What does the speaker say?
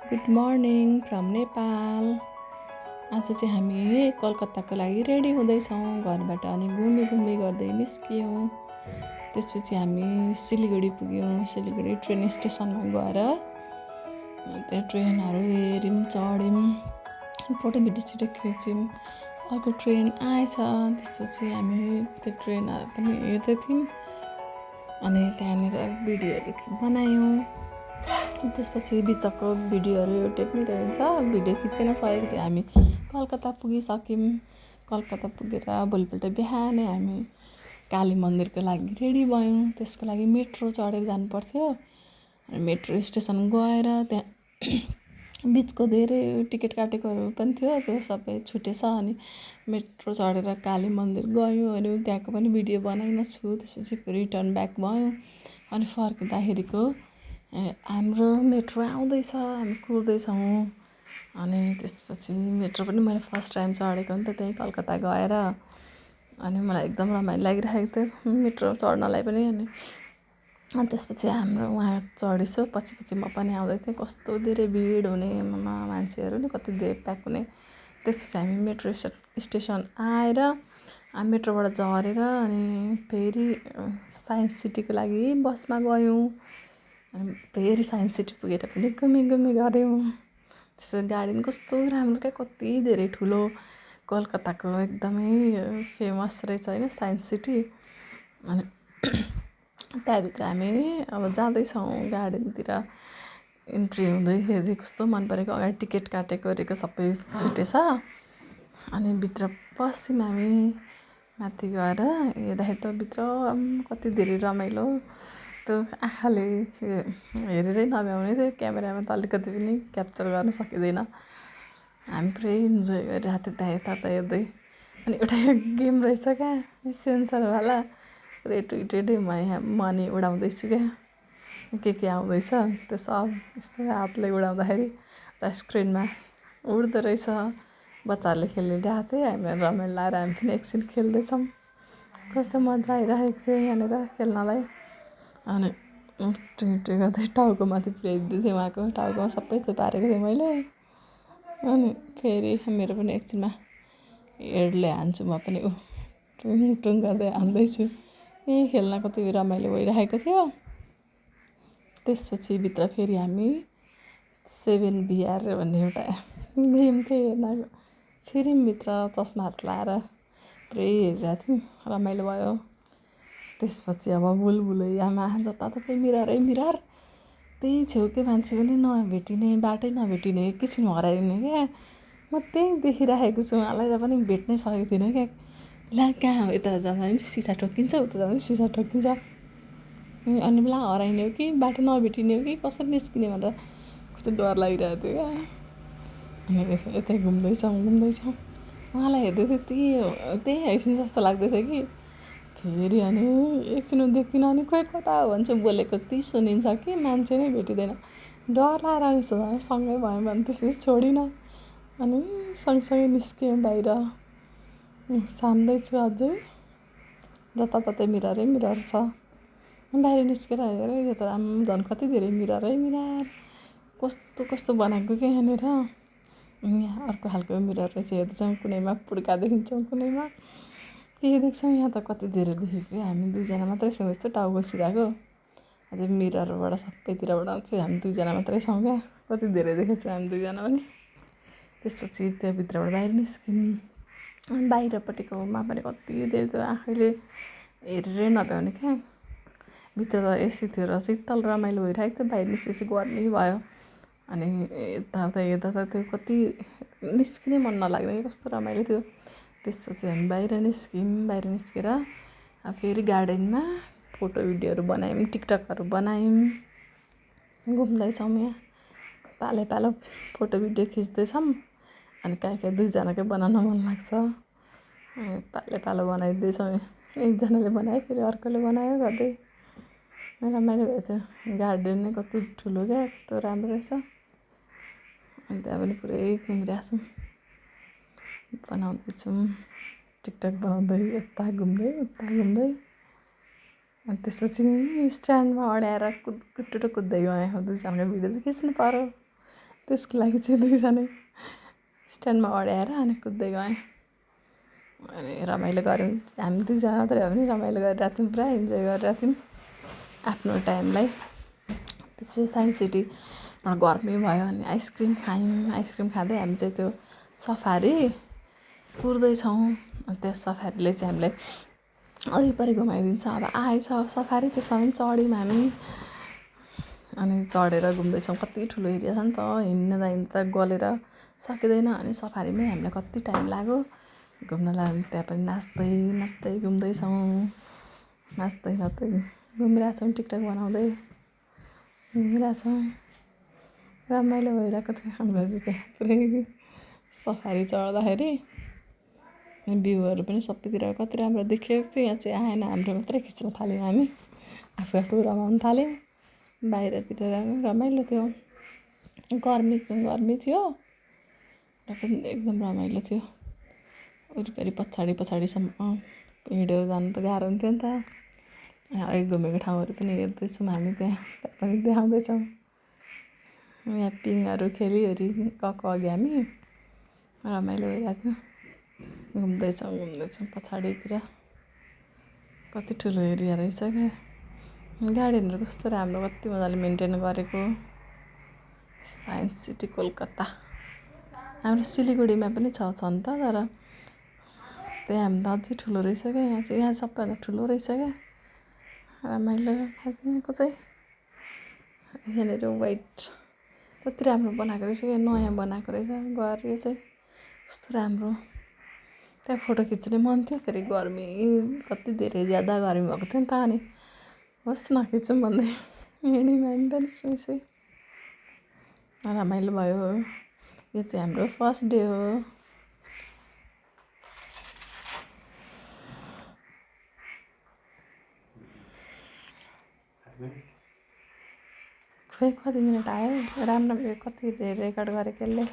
Good morning from Nepal. आज चाहिँ हामी कलकत्ताको लागि रेडी हुँदैछौँ घरबाट। अनि घुमी गर्दै निस्क्यौँ। त्यसपछि हामी सिलगढी पुग्यौँ। सिलगढी ट्रेन स्टेसनमा गएर त्यहाँ ट्रेनहरू हेऱ्यौँ, चढ्यौँ, फोटो भिडियो खिच्यौँ। अर्को ट्रेन आएछ, त्यसपछि हामी त्यो ट्रेनहरू पनि हेर्दै थियौँ। अनि त्यहाँनिर भिडियोहरू बनायौँ। त्यसपछि बिचको भिडियोहरू एउटै पनि रहन्छ, भिडियो खिचेन सकेको चाहिँ हामी कलकत्ता पुगिसक्यौँ। कलकत्ता पुगेर भोलिपल्ट बिहानै हामी काली मन्दिरको लागि रेडी भयौँ। त्यसको लागि मेट्रो चढेर जानुपर्थ्यो। अनि मेट्रो स्टेसन गएर त्यहाँ बिचको धेरै टिकट काटेकोहरू पनि थियो, त्यो सबै छुटेछ। अनि मेट्रो चढेर काली मन्दिर गयौँ। अनि त्यहाँको पनि भिडियो बनाइन छु। त्यसपछि रिटर्न ब्याक भयौँ। अनि फर्किँदाखेरिको हाम्रो मेट्रो आउँदैछ, हामी कुर्दैछौँ। अनि त्यसपछि मेट्रो पनि मैले फर्स्ट टाइम चढेको नि त त्यहीँ कलकत्ता गएर। अनि मलाई एकदम रमाइलो लागिरहेको थियो मेट्रो चढ्नलाई पनि। अनि त्यसपछि हाम्रो उहाँ चढेछु, पछि म पनि आउँदै थिएँ। कस्तो धेरै भिड हुने, मान्छेहरू नि कति धेरै प्याक हुने। त्यसपछि हामी मेट्रो स्टेसन आएर मेट्रोबाट झरेर अनि फेरि साइन्स सिटीको लागि बसमा गयौँ। अनि फेरि साइन्स सिटी पुगेर पनि घुमी गऱ्यौँ। त्यसो गाडी पनि कस्तो राम्रो, क्या कति धेरै ठुलो, कलकत्ताको एकदमै फेमस रहेछ होइन साइन्स सिटी। अनि त्यहाँभित्र हामी अब जाँदैछौँ गार्डनतिर। इन्ट्री हुँदै हेर्दै कस्तो मन परेको, अगाडि टिकट काटेको सबै छुटेछ। अनि भित्र पस्यौँ हामी। माथि गएर हेर्दाखेरि त भित्र कति धेरै रमाइलो, त्यो आँखाले हेरेरै नभ्याउने थियो। क्यामेरामा त अलिकति पनि क्याप्चर गर्न सकिँदैन। हामी पुरै इन्जोय गरिरहेको थियो त्यहाँ यता हेर्दै। अनि एउटा गेम रहेछ क्या, सेन्सरवाला, रेटुइटेडै म यहाँ मनी उडाउँदैछु क्या, के आउँदैछ त्यो सब यस्तो हातले उडाउँदाखेरि र स्क्रिनमा उड्दो रहेछ। बच्चाहरूले खेलिरहेको थियो, हामीलाई रमाइलो लागेर हामी पनि एकछिन खेल्दैछौँ। कस्तो मजा आइरहेको थियो यहाँनिर खेल्नलाई। अनि टुइँ गर्दै टाउकोमाथि पुर्याइदिँदै थिएँ, उहाँको टाउकोमा सबै थुपारेको थिएँ मैले। अनि फेरि मेरो पनि एकछिनमा हेडले हान्छु, म पनि टुङ गर्दै हान्दैछु। यहीँ खेल्न कति रमाइलो भइरहेको थियो। त्यसपछि भित्र फेरि हामी 7VR भन्ने एउटा गेम थियो हेर्न छिर्यौँ भित्र, चस्माहरू लाएर पुरै हेरिरहेको थियौँ, रमाइलो भयो। त्यसपछि अब बुलबुलैयामा जताततै मिरर, त्यही छेउकै मान्छे पनि नभेटिने, बाटै नभेटिने, एकैछिन हराइने क्या। म त्यहीँ देखिरहेको छु उहाँलाई, र पनि भेट्नै सकेको थिइनँ क्या। ला कहाँ हो, यता जाँदा पनि सिसा ठोक्किन्छ, उता जाँदा पनि सिसा ठोक्किन्छ। अनि बेला हराइने हो कि बाटो नभेटिने हो कि कसरी निस्किने भनेर कस्तो डर लागिरहेको थियो क्या। अनि यतै घुम्दैछौँ। उहाँलाई हेर्दै थियो, त्यही हैसिन जस्तो लाग्दै थियो कि। फेरि अनि एकछिन देख्दिनँ, अनि खोइ कता हो भन्छु, बोलेको त्यही सुनिन्छ कि मान्छे नै भेटिँदैन। डर लागेर अनि सँगै भयौँ भने त्यसपछि छोडिनँ। अनि सँगसँगै निस्क्यौँ बाहिर। साम्दैछु अझै, जताततै मिरर छ। बाहिर निस्केर हेरेँ, यो त झन् कति धेरै मिरर कस्तो बनाएको क्या यहाँनिर। यहाँ अर्को खालको मिरर रहेछ, हेर्दैछौँ कुनैमा पुड्का देखिन्छौँ, कुनैमा के देख्छौँ। यहाँ त कति धेरै देखेको, हामी दुईजना मात्रै छौँ यस्तो टाउको सिधाएको। अझै मिररबाट सबैतिरबाट चाहिँ हामी दुईजना मात्रै छौँ क्या। कति धेरै देखेको छौँ हामी दुईजना पनि। त्यसपछि त्यहाँभित्रबाट बाहिर निस्क्यौँ। बाहिरपट्टिकोमा पनि कति धेरै त्यो आँखैले हेरेरै नभ्याउने क्या। भित्र त एसी थियो र शीतल रमाइलो भइरहेको थियो, बाहिर निस्केपछि गर्मी भयो। अनि यताउता हेर्दा त त्यो कति निस्किनै मन नलाग्ने, कस्तो रमाइलो थियो। त्यसपछि हामी बाहिर निस्केर फेरि गार्डनमा फोटो भिडियोहरू बनायौँ, टिकटकहरू बनायौँ। घुम्दैछौँ यहाँ, पालो फोटो भिडियो खिच्दैछौँ। अनि कहीँ दुईजनाकै बनाउन मन लाग्छ, पालो बनाइदिँदैछौँ। एकजनाले बनायो, फेरि अर्कोले बनायो गर्दै रमाइलो भएको थियो। गार्डन नै कति ठुलो क्या, कस्तो राम्रो रहेछ। अनि त्यहाँ पनि पुरै घुमिरहेको छौँ, बनाउँदैछौँ, टिकटक बनाउँदै यता घुम्दै उता घुम्दै। अनि त्यसपछि स्ट्यान्डमा अड्याएर कुद्दै गएँ। दुईजनाको भिडियो चाहिँ खिच्नु पऱ्यो। त्यसको लागि चाहिँ दुईजना स्ट्यान्डमा अड्याएर अनि कुद्दै गएँ। अनि रमाइलो गऱ्यौँ, हामी दुईजना मात्रै हो भने रमाइलो गरिरहेको थियौँ, पुरा इन्जोय गरिरहेको थियौँ आफ्नो टाइमलाई। त्यसपछि साइन्स सिटीमा गर्मी भयो अनि आइसक्रिम खायौँ। आइसक्रिम खाँदै हामी चाहिँ त्यो सफारी कुर्दैछौँ। त्यो सफारीले चाहिँ हामीलाई वरिपरि घुमाइदिन्छ। अब आएछ सफारी, त्यसमा पनि चढ्यौँ हामी। अनि चढेर घुम्दैछौँ, कति ठुलो एरिया छ नि त, हिँड्दा हिँड्दा गलेर सकिँदैन। अनि सफारीमै हामीलाई कति टाइम लाग्यो घुम्नलाई। हामी त्यहाँ पनि नाच्दै नाच्दै घुम्दैछौँ, नाच्दै नाच्दै घुमिरहेछौँ, टिकटक बनाउँदै घुमिरहेछौँ। रमाइलो भइरहेको थियो हामीलाई चाहिँ त्यहाँ पुरै सफारी चढ्दाखेरि। भ्यूहरू पनि सबैतिर कति राम्रो देखिएको थियो। यहाँ चाहिँ आएन, हाम्रो मात्रै खिच्न थाल्यौँ हामी, आफू आफू रमाउनु थाल्यौँ। बाहिरतिर रमाइलो थियो, गर्मी थियो र पनि एकदम रमाइलो थियो। वरिपरि पछाडि पछाडिसम्म हिँडेर जानु त गाह्रो हुन्थ्यो नि त। अहिले घुमेको ठाउँहरू पनि हेर्दैछौँ हामी, त्यहाँ पनि देखाउँदैछौँ। यहाँ पिङहरू खेलिओरि गएको अघि हामी, रमाइलो भइरहेको थियो। घुम्दैछौँ पछाडितिर कति ठुलो एरिया रहेछ क्या। गार्डनहरू कस्तो राम्रो, कति मजाले मेन्टेन गरेको। साइन्स सिटी कोलकाता हाम्रो सिलगढीमा पनि छ नि त, तर त्यहाँ हामीलाई अझै ठुलो रहेछ क्या। यहाँ सबैभन्दा ठुलो रहेछ क्या, रमाइलो खालको चाहिँ। यहाँनिर वाइट कति राम्रो बनाएको रहेछ क्या, नयाँ बनाएको रहेछ घर। यो चाहिँ कस्तो राम्रो, त्यहाँ फोटो खिच्ने मन थियो। फेरि गर्मी कति धेरै ज्यादा गर्मी भएको थियो नि त, अनि होस् नखिचौँ भन्दै हिँड्यौँ हामी पनि सुई। रमाइलो भयो। यो चाहिँ हाम्रो फर्स्ट डे हो। खोइ कति मिनट आयो, राम्रो कति रेकर्ड गरेको यसले।